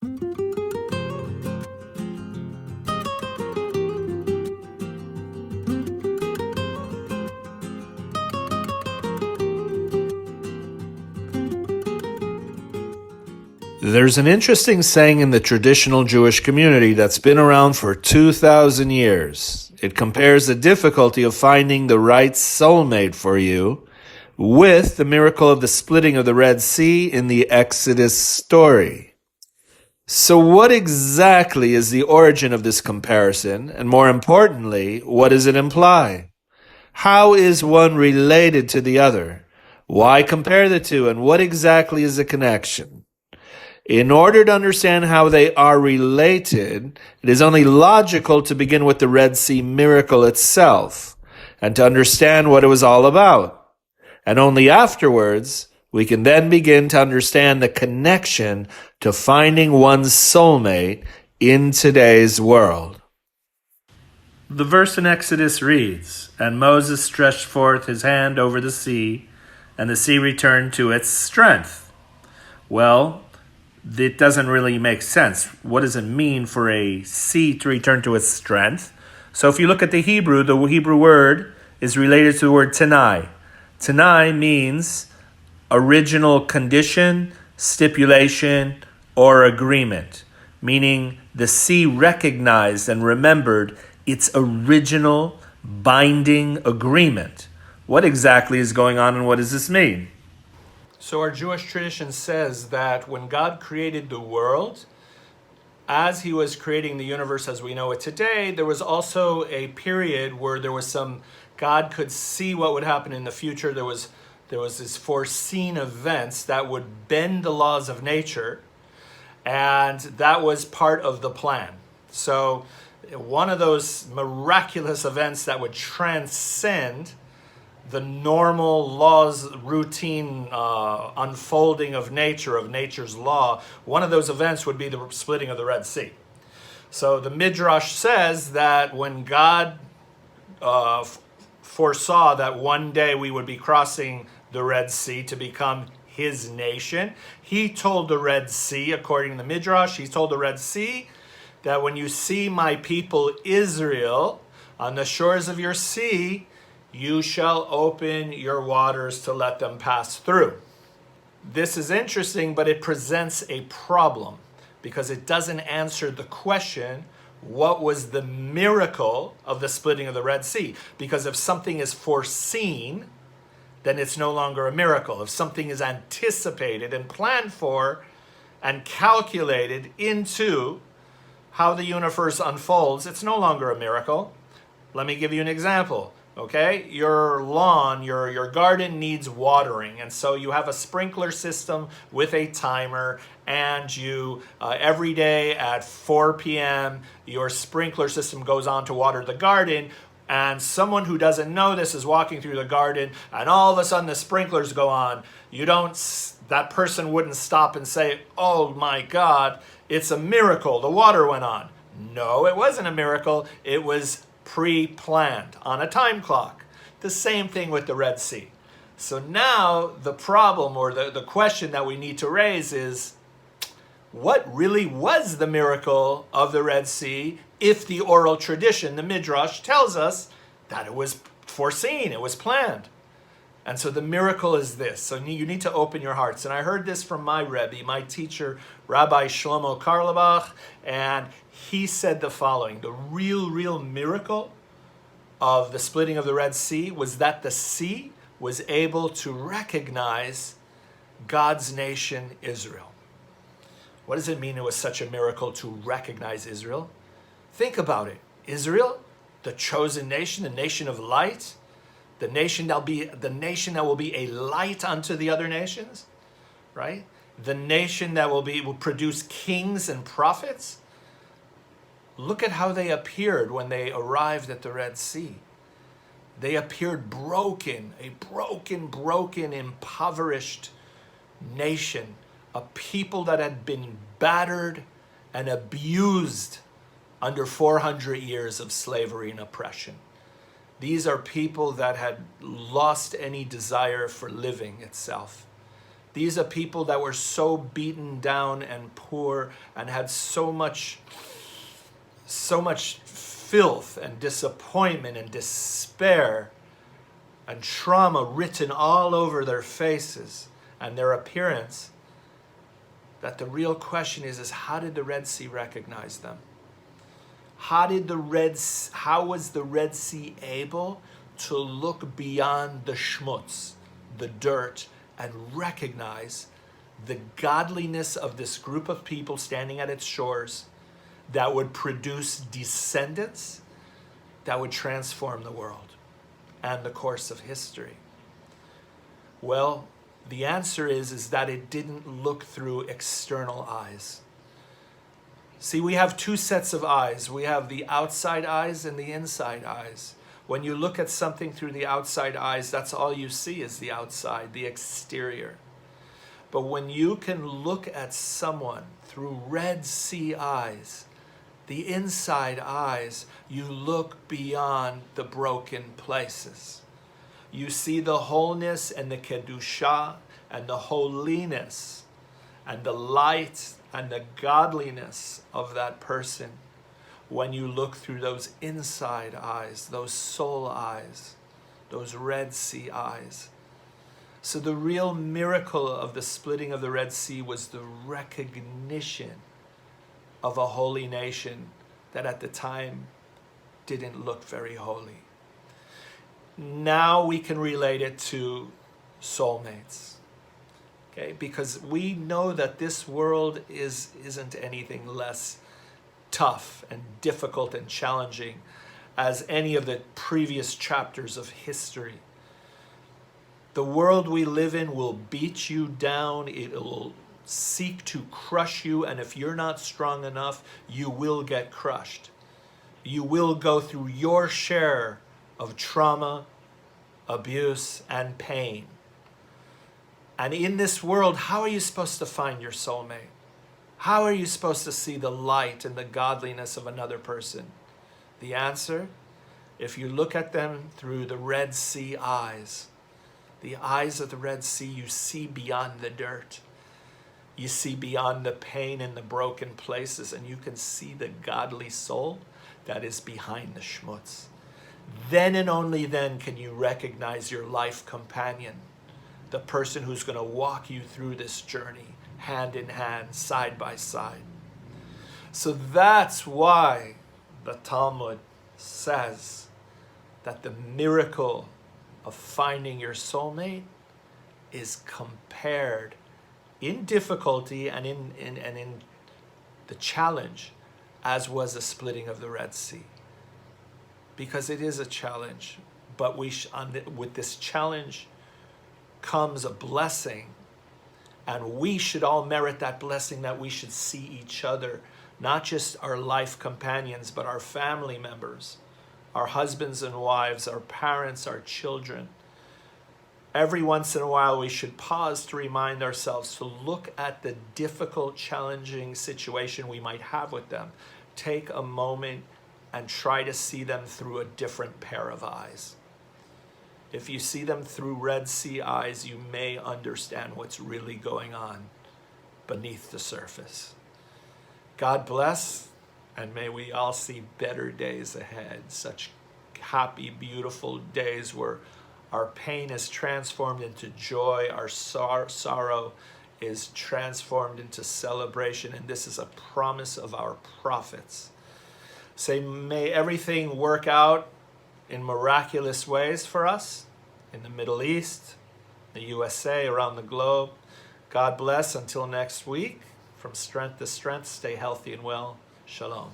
There's an interesting saying in the traditional Jewish community that's been around for 2,000 years. It compares the difficulty of finding the right soulmate for you with the miracle of the splitting of the Red Sea in the Exodus story. So what exactly is the origin of this comparison? And more importantly, what does it imply? How is one related to the other? Why compare the two? And what exactly is the connection? In order to understand how they are related, it is only logical to begin with the Red Sea miracle itself and to understand what it was all about. And only afterwards, we can then begin to understand the connection to finding one's soulmate in today's world. The verse in Exodus reads, "And Moses stretched forth his hand over the sea, and the sea returned to its strength." Well, it doesn't really make sense. What does it mean for a sea to return to its strength? So if you look at the Hebrew word is related to the word tanai. Tanai means original condition, stipulation, or agreement, meaning the sea recognized and remembered its original binding agreement. What exactly is going on and what does this mean? So our Jewish tradition says that when God created the world, as he was creating the universe as we know it today, there was also a period where God could see what would happen in the future. There was this foreseen events that would bend the laws of nature, and that was part of the plan. So one of those miraculous events that would transcend the normal laws, routine unfolding of nature's law, one of those events would be the splitting of the Red Sea. So the Midrash says that when God foresaw that one day we would be crossing the Red Sea to become his nation, he told the Red Sea, according to the Midrash, he told the Red Sea that when you see my people Israel on the shores of your sea, you shall open your waters to let them pass through. This is interesting, but it presents a problem because it doesn't answer the question, what was the miracle of the splitting of the Red Sea? Because if something is foreseen, then it's no longer a miracle. If something is anticipated and planned for and calculated into how the universe unfolds, it's no longer a miracle. Let me give you an example. Okay, your lawn, your garden needs watering, and so you have a sprinkler system with a timer, and you every day at 4 p.m. your sprinkler system goes on to water the garden, and someone who doesn't know this is walking through the garden, and all of a sudden the sprinklers go on. That person wouldn't stop and say, "Oh my God, it's a miracle, the water went on." No, it wasn't a miracle. It was pre-planned on a time clock. The same thing with the Red Sea. So now the problem or the question that we need to raise is, what really was the miracle of the Red Sea if the oral tradition, the Midrash, tells us that it was foreseen, it was planned? And so the miracle is this. So you need to open your hearts. And I heard this from my Rebbe, my teacher, Rabbi Shlomo Karlebach, and he said the following: the real miracle of the splitting of the Red Sea was that the sea was able to recognize God's nation, Israel. What does it mean it was such a miracle to recognize Israel? Think about it. Israel, the chosen nation, the nation of light, the nation that will be a light unto the other nations, right? The nation that will produce kings and prophets. Look at how they appeared when they arrived at the Red Sea. They appeared broken, a broken, impoverished nation, a people that had been battered and abused under 400 years of slavery and oppression. These are people that had lost any desire for living itself. These are people that were so beaten down and poor and had so much filth and disappointment and despair and trauma written all over their faces and their appearance, that the real question is how did the Red Sea recognize them? How was the Red Sea able to look beyond the schmutz, the dirt, and recognize the godliness of this group of people standing at its shores that would produce descendants that would transform the world and the course of history? Well, the answer is that it didn't look through external eyes. See, we have two sets of eyes. We have the outside eyes and the inside eyes. When you look at something through the outside eyes, that's all you see is the outside, the exterior. But when you can look at someone through Red Sea eyes, the inside eyes, you look beyond the broken places. You see the wholeness and the kedusha and the holiness and the light and the godliness of that person when you look through those inside eyes, those soul eyes, those Red Sea eyes. So the real miracle of the splitting of the Red Sea was the recognition of a holy nation that at the time didn't look very holy. Now we can relate it to soulmates. Okay, because we know that this world isn't anything less tough and difficult and challenging as any of the previous chapters of history. The world we live in will beat you down. It will seek to crush you, and if you're not strong enough, you will get crushed. You will go through your share of trauma, abuse, and pain. And in this world, how are you supposed to find your soulmate? How are you supposed to see the light and the godliness of another person? The answer, if you look at them through the Red Sea eyes, the eyes of the Red Sea, you see beyond the dirt. You see beyond the pain and the broken places, and you can see the godly soul that is behind the schmutz. Then and only then can you recognize your life companion, the person who's going to walk you through this journey, hand in hand, side by side. So that's why the Talmud says that the miracle of finding your soulmate is compared in difficulty and in the challenge as was the splitting of the Red Sea. Because it is a challenge, but with this challenge comes a blessing, and we should all merit that blessing, that we should see each other, not just our life companions, but our family members, our husbands and wives, our parents, our children. Every once in a while, we should pause to remind ourselves to look at the difficult, challenging situation we might have with them. Take a moment and try to see them through a different pair of eyes. If you see them through Red Sea eyes, you may understand what's really going on beneath the surface. God bless, and may we all see better days ahead, such happy, beautiful days where our pain is transformed into joy, our sorrow is transformed into celebration, and this is a promise of our prophets. Say, may everything work out in miraculous ways for us in the Middle East, the USA, around the globe. God bless. Until next week, from strength to strength, stay healthy and well. Shalom.